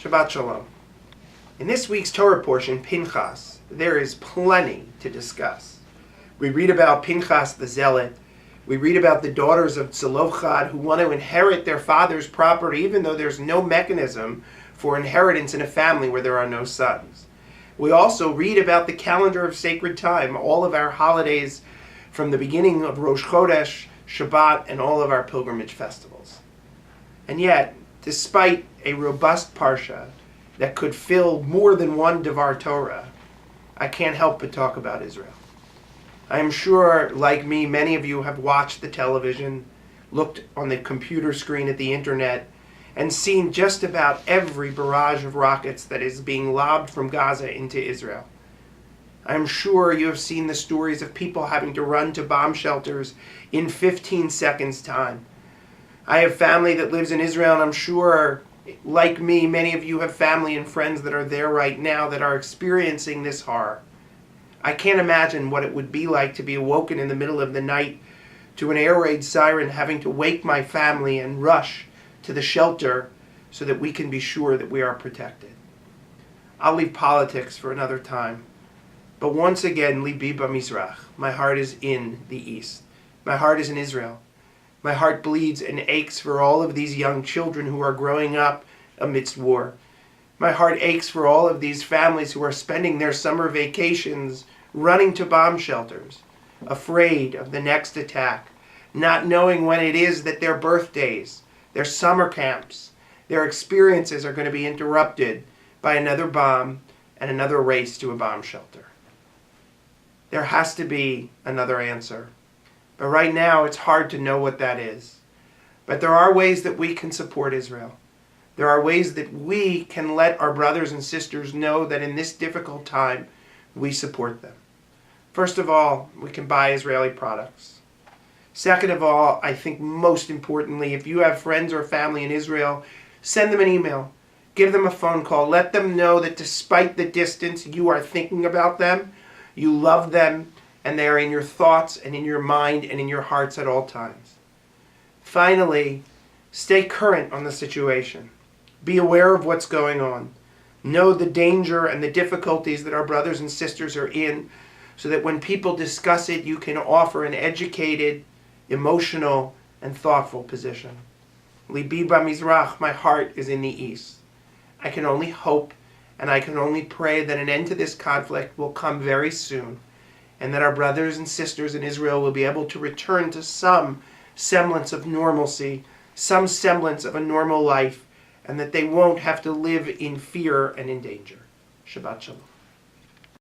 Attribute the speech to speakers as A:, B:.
A: Shabbat Shalom. In this week's Torah portion, Pinchas, there is plenty to discuss. We read about Pinchas the Zealot. We read about the daughters of Zelophehad who want to inherit their father's property even though there's no mechanism for inheritance in a family where there are no sons. We also read about the calendar of sacred time, all of our holidays from the beginning of Rosh Chodesh, Shabbat, and all of our pilgrimage festivals. And yet, despite a robust parsha that could fill more than one Devar Torah, I can't help but talk about Israel. I am sure, like me, many of you have watched the television, looked on the computer screen at the internet, and seen just about every barrage of rockets that is being lobbed from Gaza into Israel. I am sure you have seen the stories of people having to run to bomb shelters in 15 seconds' time. I have family that lives in Israel, and I'm sure, like me, many of you have family and friends that are there right now that are experiencing this horror. I can't imagine what it would be like to be awoken in the middle of the night to an air raid siren, having to wake my family and rush to the shelter so that we can be sure that we are protected. I'll leave politics for another time. But once again, Libi b'Mizrach, my heart is in the East. My heart is in Israel. My heart bleeds and aches for all of these young children who are growing up amidst war. My heart aches for all of these families who are spending their summer vacations running to bomb shelters, afraid of the next attack, not knowing when it is that their birthdays, their summer camps, their experiences are going to be interrupted by another bomb and another race to a bomb shelter. There has to be another answer. But right now, it's hard to know what that is. But there are ways that we can support Israel. There are ways that we can let our brothers and sisters know that in this difficult time, we support them. First of all, we can buy Israeli products. Second of all, I think most importantly, if you have friends or family in Israel, send them an email. Give them a phone call. Let them know that despite the distance, you are thinking about them, you love them, and they are in your thoughts and in your mind and in your hearts at all times. Finally, stay current on the situation. Be aware of what's going on. Know the danger and the difficulties that our brothers and sisters are in so that when people discuss it, you can offer an educated, emotional, and thoughtful position. Libi b'Mizrach, my heart is in the East. I can only hope and I can only pray that an end to this conflict will come very soon, and that our brothers and sisters in Israel will be able to return to some semblance of normalcy, some semblance of a normal life, and that they won't have to live in fear and in danger. Shabbat Shalom.